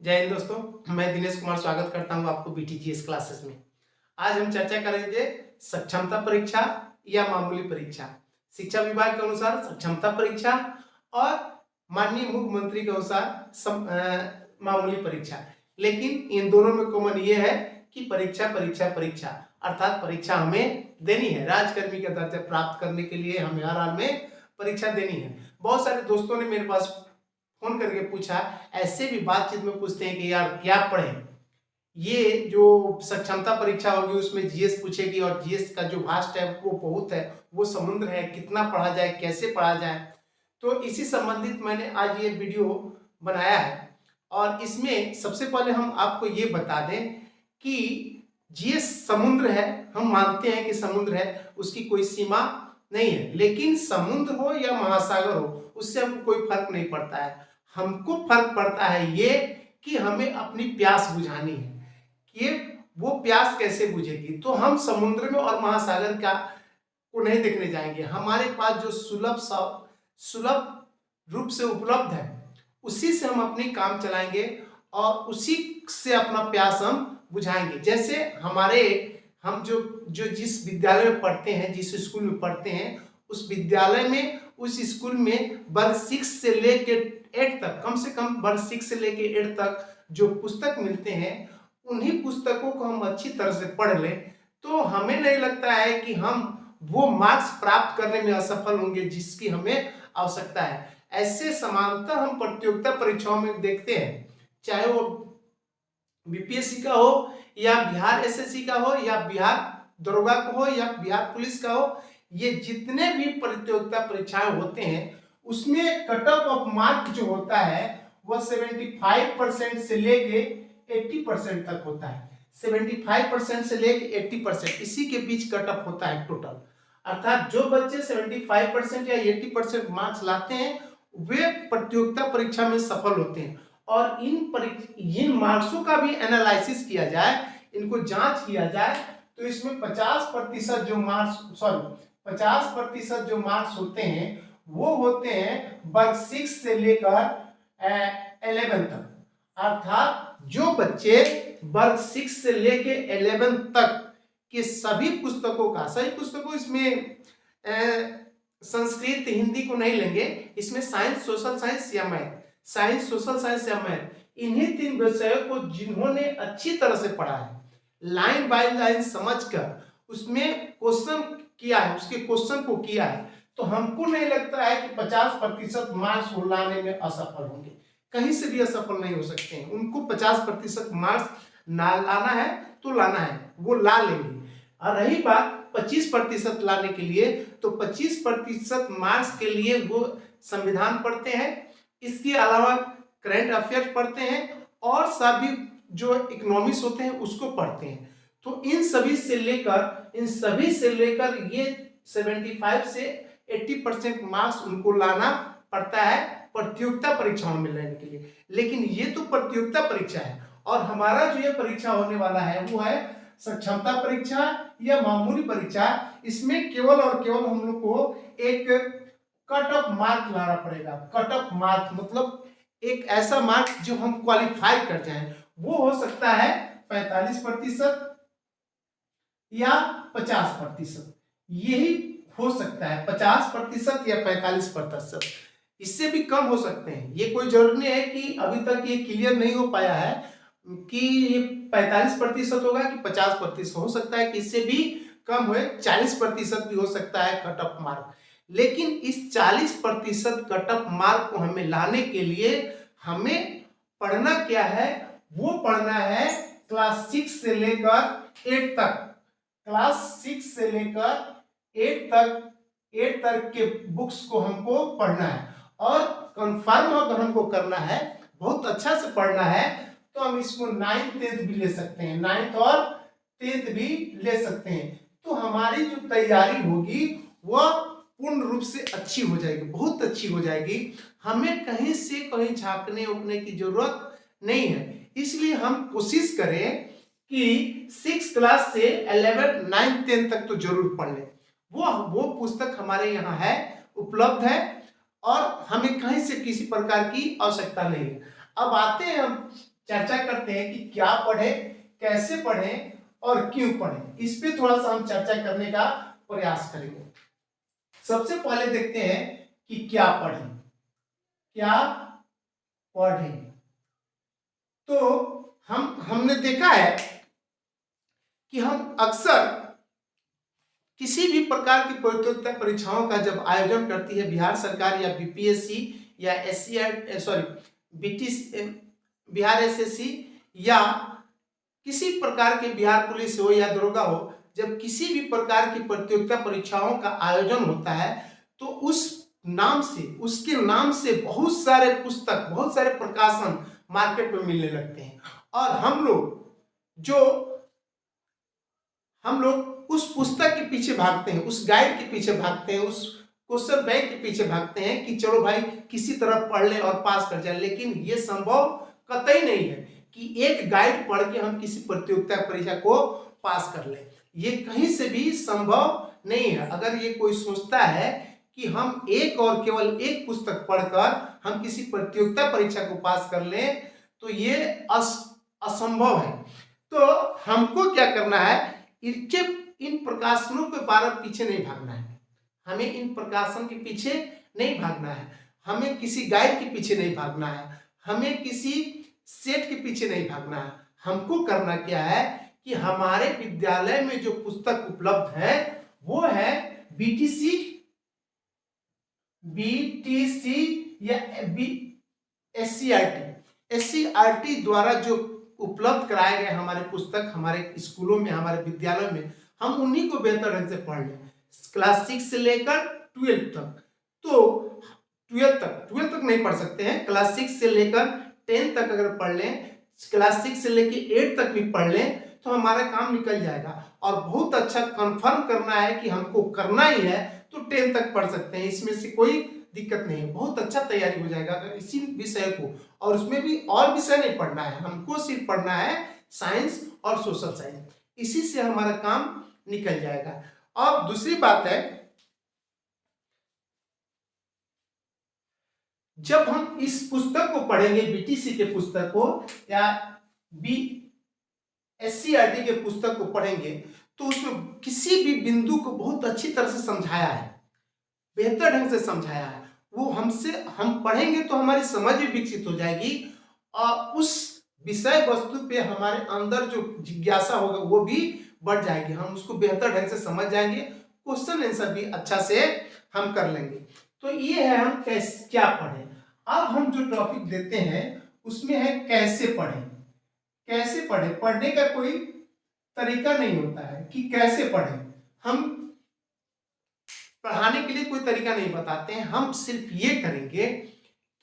जय हिंद दोस्तों, मैं दिनेश कुमार स्वागत करता हूं आपको बीटीजीएस क्लासेस में। आज हम चर्चा करेंगे सक्षमता परीक्षा या मामूली परीक्षा। शिक्षा विभाग के अनुसार सक्षमता परीक्षा और माननीय मुख्यमंत्री के अनुसार मामूली परीक्षा। लेकिन इन दोनों में कॉमन ये है कि परीक्षा परीक्षा परीक्षा अर्थात परीक्षा हमें देनी है। राजकर्मी का दर्जा प्राप्त करने के लिए हमें हर हाल में परीक्षा देनी है। बहुत सारे दोस्तों ने मेरे पास फोन करके पूछा, ऐसे भी बातचीत में पूछते हैं कि यार क्या पढ़ें। ये जो सक्षमता परीक्षा होगी उसमें जीएस पूछेगी और जीएस का जो भास्ट है वो बहुत है, वो समुद्र है, कितना पढ़ा जाए, कैसे पढ़ा जाए। तो इसी संबंधित मैंने आज ये वीडियो बनाया है। और इसमें सबसे पहले हम आपको ये बता दें कि जीएस समुद्र है, हम मानते हैं कि समुद्र है, उसकी कोई सीमा नहीं है। लेकिन समुद्र हो या महासागर हो, उससे हमको कोई फर्क नहीं पड़ता है। हमको फर्क पड़ता है ये कि हमें अपनी प्यास बुझानी है कि वो प्यास कैसे बुझेगी। तो हम समुद्र में और महासागर का को नहीं देखने जाएंगे। हमारे पास जो सुलभ रूप से उपलब्ध है उसी से हम अपनी काम चलाएंगे और उसी से अपना प्यास हम बुझाएंगे। जैसे हम जो जिस विद्यालय में पढ़ते हैं, जिस स्कूल में पढ़ते हैं, उस विद्यालय में, उस स्कूल में वर्ग 6 से लेके 8 तक, कम से कम वर्ग 6 से लेके 8 तक जो पुस्तक मिलते हैं, उन्हीं पुस्तकों को हम अच्छी तरह से पढ़ लें तो हमें नहीं लगता है कि हम वो मार्क्स प्राप्त करने में असफल होंगे जिसकी हमें आवश्यकता है। ऐसे समानता हम प्रतियोगिता परीक्षाओं में देखते हैं, चाहे वो बीपीएससी का हो या बिहार एसएससी का हो या बिहार दरोगा का हो या बिहार पुलिस का हो। ये जितने भी प्रतियोगिता परीक्षाएं होते हैं उसमें कट ऑफ मार्क जो होता है वह 75% से लेके 80% तक होता है। 75% से लेके 80%, इसी के बीच कट ऑफ होता है टोटल। अर्थात जो बच्चे 75% या 80% मार्क्स लाते हैं वे प्रतियोगिता परीक्षा में सफल होते हैं। और इन मार्क्सों का भी एनालिसिस किया जाए, इनको जांच किया जाए तो इसमें 50% जो मार्क्स होते हैं वो होते हैं वर्ग 6 से लेकर 11 तक। अर्थात जो बच्चे वर्ग 6 से लेके 11 तक के सभी पुस्तकों इसमें संस्कृत हिंदी को नहीं लेंगे, इसमें साइंस सोशल साइंस या मैथ, इन्हीं 3 विषयों को जिन्होंने अच्छी तरह से पढ़ा है, लाइन बाय लाइन समझकर उसमें क्वेश्चन किया है, उसके क्वेश्चन को किया है, तो हमको नहीं लगता है कि 50% मार्क्स वो लाने में असफल होंगे। कहीं से भी असफल नहीं हो सकते हैं। उनको 50% मार्क्स ना लाना है तो लाना है, वो ला लेंगे। और रही बात 25% लाने के लिए, तो 25% मार्क्स के लिए वो संविधान पढ़ते हैं, इसके अलावा करंट अफेयर पढ़ते हैं और सभी जो इकोनॉमिक्स होते हैं उसको पढ़ते हैं। तो इन सभी से लेकर ये 75 से 80% मार्क्स उनको लाना पड़ता है प्रतियोगिता परीक्षाओं में लेने के लिए। लेकिन ये तो प्रतियोगिता परीक्षा है और हमारा जो ये परीक्षा होने वाला है वो है सक्षमता परीक्षा या मामूली परीक्षा। इसमें केवल और केवल हम लोग को एक कट ऑफ मार्क लाना पड़ेगा। कट ऑफ मार्क मतलब एक ऐसा मार्क जो हम क्वालिफाई कर जाएं। वो हो सकता है 45% या 50%, यही हो सकता है 50% या 45%। इससे भी कम हो सकते हैं। ये कोई जरूरी नहीं है कि अभी तक ये क्लियर नहीं हो पाया है कि ये 45% होगा कि 50%। हो सकता है कि इससे भी कम हो, 40% भी हो सकता है कट ऑफ मार्क। लेकिन इस 40% कट ऑफ मार्क को हमें लाने के लिए हमें पढ़ना क्या है, वो पढ़ना है क्लास 6 से लेकर 8 तक। क्लास 6 से लेकर 8 तक के बुक्स को हमको पढ़ना है। और कंफर्म अगर हमको करना है, बहुत अच्छा से पढ़ना है, तो हम इसको 9th 10th भी ले सकते हैं, 9th और 10th भी ले सकते हैं। तो हमारी जो तैयारी होगी वह पूर्ण रूप से अच्छी हो जाएगी, बहुत अच्छी हो जाएगी। हमें कहीं से कहीं झांकने उकने की जरूरत नहीं है। इसलिए हम कोशिश करें कि 6 क्लास से 11 9 10 तक तो जरूर पढ़ लें। वो पुस्तक हमारे यहाँ है, उपलब्ध है और हमें कहीं से किसी प्रकार की आवश्यकता नहीं है। अब आते हैं हम चर्चा करते हैं कि क्या पढ़ें, कैसे पढ़ें और क्यों पढ़ें। इस पे थोड़ा सा हम चर्चा करने का प्रयास करेंगे। सबसे पहले देखते हैं कि क्या पढ़ें। क्या पढ़ें, तो हमने देखा है कि हम अक्सर किसी भी प्रकार की प्रतियोगिता परीक्षाओं का जब आयोजन करती है बिहार सरकार या बीपीएससी या बिहार एसएससी या किसी प्रकार के बिहार पुलिस हो या दरोगा हो, जब किसी भी प्रकार की प्रतियोगिता परीक्षाओं का आयोजन होता है तो उसके नाम से बहुत सारे पुस्तक, बहुत सारे प्रकाशन मार्केट में मिलने लगते हैं और हम लोग उस पुस्तक के पीछे भागते हैं, उस गाइड के पीछे भागते हैं, उस क्वेश्चन बैंक के पीछे भागते हैं कि चलो भाई किसी तरह पढ़ ले और पास कर जाए। लेकिन ये संभव कतई नहीं है कि एक गाइड पढ़ के हम किसी प्रतियोगिता परीक्षा को पास कर लें। ये कहीं से भी संभव नहीं है। अगर ये कोई सोचता है कि हम एक और केवल एक पुस्तक पढ़कर हम किसी प्रतियोगिता परीक्षा को पास कर लें तो ये असंभव है। तो हमको क्या करना है, इन प्रकाशनों के बारे पीछे नहीं भागना है, हमें इन प्रकाशन के पीछे नहीं भागना है, हमें किसी गाइड के पीछे नहीं भागना है, हमें किसी सेट के पीछे नहीं भागना है। हमको करना क्या है कि हमारे विद्यालय में जो पुस्तक उपलब्ध है वो है बीटीसी या एससीईआरटी द्वारा जो उपलब्ध कराए गए हमारे पुस्तक हमारे स्कूलों में, हमारे विद्यालयों में, हम उन्हीं को बेहतर ढंग से पढ़ लें। क्लास 6 से लेकर 12 तक, तो 12 तक नहीं पढ़ सकते हैं, क्लास 6 से लेकर 10 तक अगर पढ़ लें, क्लास 6 से लेकर 8 तक भी पढ़ लें तो हमारा काम निकल जाएगा। और बहुत अच्छा कंफर्म करना है कि हमको करना ही है तो 10 तक पढ़ सकते हैं, इसमें से कोई दिक्कत नहीं है। बहुत अच्छा तैयारी हो जाएगा अगर इसी विषय को, और उसमें भी और विषय नहीं पढ़ना है, हमको सिर्फ पढ़ना है साइंस और सोशल साइंस, इसी से हमारा काम निकल जाएगा। अब दूसरी बात है, जब हम इस पुस्तक को पढ़ेंगे, बीटीसी के पुस्तक को या एससीईआरटी के पुस्तक को पढ़ेंगे तो उसमें किसी भी बिंदु को बहुत अच्छी तरह से समझाया है, बेहतर ढंग से समझाया है। वो हम पढ़ेंगे तो हमारी समझ भी विकसित हो जाएगी और उस विषय वस्तु पे हमारे अंदर जो जिज्ञासा होगा वो भी बढ़ जाएगी, हम उसको बेहतर ढंग से समझ जाएंगे, क्वेश्चन आंसर भी अच्छा से हम कर लेंगे। तो ये है हम क्या पढ़ें। अब हम जो टॉपिक देते हैं उसमें है कैसे पढ़ें। कैसे पढ़ें, पढ़ने का कोई तरीका नहीं होता है कि कैसे पढ़ें, हम पढ़ाने के लिए कोई तरीका नहीं बताते हैं, हम सिर्फ ये करेंगे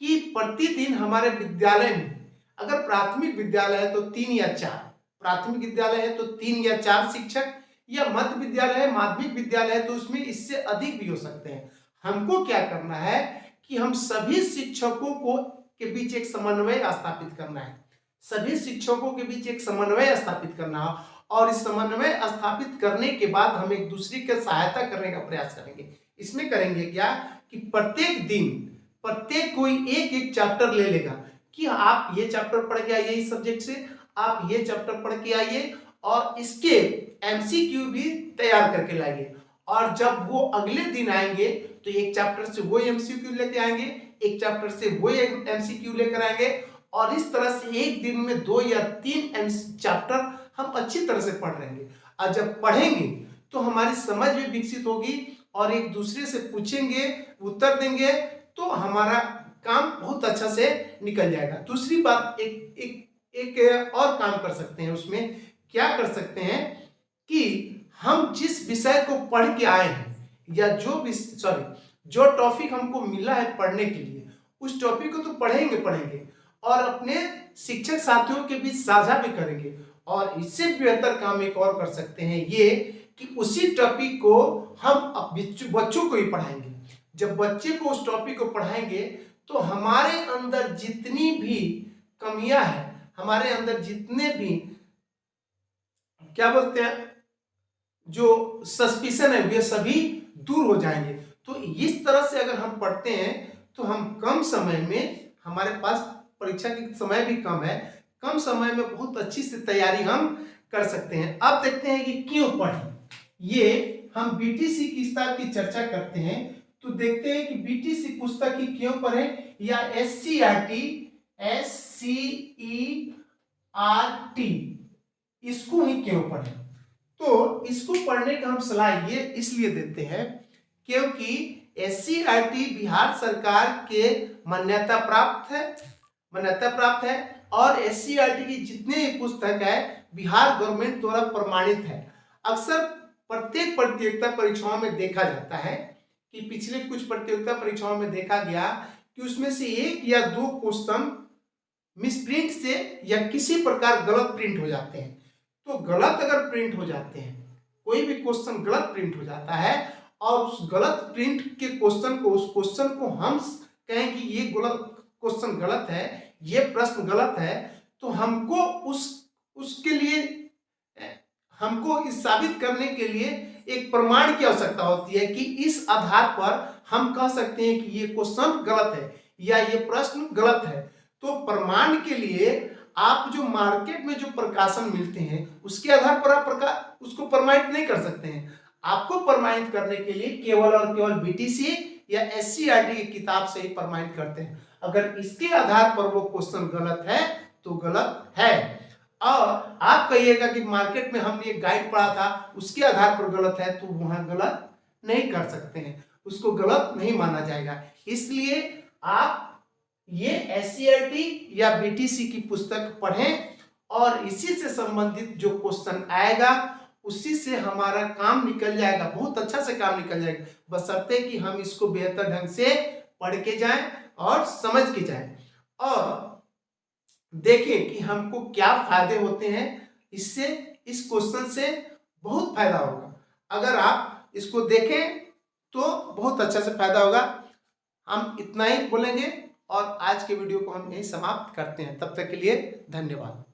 कि प्रतिदिन हमारे विद्यालय में, अगर प्राथमिक विद्यालय है तो 3 या 4, प्राथमिक विद्यालय है तो 3 या 4 शिक्षक, या मध्य विद्यालय है, माध्यमिक विद्यालय है तो उसमें इससे अधिक भी हो सकते हैं। हमको क्या करना है कि हम सभी शिक्षकों को के बीच एक समन्वय स्थापित करना है, सभी शिक्षकों के बीच एक समन्वय स्थापित करना है, और इस समन्वय स्थापित करने के बाद हम एक दूसरे की सहायता करने का प्रयास करेंगे। इसमें करेंगे क्या कि प्रत्येक दिन प्रत्येक कोई एक एक चैप्टर ले लेगा कि आप ये चैप्टर पढ़ के आइए इस सब्जेक्ट से, आप ये चैप्टर पढ़ के आइए और इसके एमसीक्यू भी तैयार करके लाइए। और जब वो अगले दिन आएंगे तो एक चैप्टर से वो एमसीक्यू लेके आएंगे, एक चैप्टर से वो एमसीक्यू लेकर आएंगे, और इस तरह से एक दिन में 2 या 3 चैप्टर हम अच्छी तरह से पढ़ लेंगे। और जब पढ़ेंगे तो हमारी समझ भी विकसित होगी और एक दूसरे से पूछेंगे, उत्तर देंगे तो हमारा काम बहुत अच्छा से निकल जाएगा। दूसरी बात, एक और काम कर सकते हैं, उसमें क्या कर सकते हैं कि हम जिस विषय को पढ़ के आए हैं या जो टॉपिक हमको मिला है पढ़ने के लिए, उस टॉपिक को तो पढ़ेंगे और अपने शिक्षक साथियों के बीच साझा भी करेंगे। और इससे बेहतर काम एक और कर सकते हैं ये कि उसी टॉपिक को हम बच्चों को ही पढ़ाएंगे। जब बच्चे को उस टॉपिक को पढ़ाएंगे तो हमारे अंदर जितनी भी कमियां हैं, हमारे अंदर जितने भी क्या बोलते हैं जो सस्पिशन है वे सभी दूर हो जाएंगे। तो इस तरह से अगर हम पढ़ते हैं तो हम कम समय में, हमारे पास परीक्षा का समय भी कम है, कम समय में बहुत अच्छी से तैयारी हम कर सकते हैं। अब देखते हैं कि क्यों पढ़ें। ये हम बीटीसी की किताब की चर्चा करते हैं तो देखते हैं कि बीटीसी पुस्तक की क्यों पढ़ें या एससीईआरटी इसको ही क्यों पढ़ें। तो इसको पढ़ने का हम सलाह ये इसलिए देते हैं क्योंकि एससीईआरटी बिहार सरकार के मान्यता प्राप्त है और एससीईआरटी की जितने भी पुस्तक है बिहार गवर्नमेंट द्वारा प्रमाणित है। अक्सर प्रत्येक प्रतियोगिता परीक्षाओं में देखा जाता है कि पिछले कुछ प्रतियोगिता परीक्षाओं में देखा गया कि उसमें से 1 या 2 क्वेश्चन मिसप्रिंट से या किसी प्रकार गलत प्रिंट हो जाते हैं। तो गलत अगर प्रिंट हो जाते हैं, कोई भी क्वेश्चन गलत प्रिंट हो जाता है और उस गलत प्रिंट के क्वेश्चन को हम कहें कि ये क्वेश्चन गलत है, ये प्रश्न गलत है, तो हमको उसके लिए हमको इस साबित करने के लिए एक प्रमाण की आवश्यकता होती है कि इस आधार पर हम कह सकते हैं कि ये क्वेश्चन गलत है या ये प्रश्न गलत है। तो प्रमाण के लिए आप जो मार्केट में जो प्रकाशन मिलते हैं उसके आधार पर आप उसको प्रमाणित नहीं कर सकते हैं। आपको प्रमाणित करने के लिए केवल और केवल बीटीसी या एससीईआरटी की किताब से ही प्रमाणित करते हैं। अगर इसके आधार पर वो क्वेश्चन गलत है तो गलत है। और आप कहिएगा कि मार्केट में हमने एक गाइड पढ़ा था उसके आधार पर गलत है, तो वहां गलत नहीं कर सकते हैं, उसको गलत नहीं माना जाएगा। इसलिए आप ये एससीईआरटी या बीटीसी की पुस्तक पढ़ें और इसी से संबंधित जो क्वेश्चन आएगा उसी से हमारा काम निकल जाएगा, बहुत अच्छा से काम निकल जाएगा, बशर्ते कि हम इसको बेहतर ढंग से पढ़ के जाएं और समझ के जाएं और देखें कि हमको क्या फायदे होते हैं। इससे इस क्वेश्चन से बहुत फायदा होगा। अगर आप इसको देखें तो बहुत अच्छा से फायदा होगा। हम इतना ही बोलेंगे और आज के वीडियो को हम यहीं समाप्त करते हैं। तब तक के लिए धन्यवाद।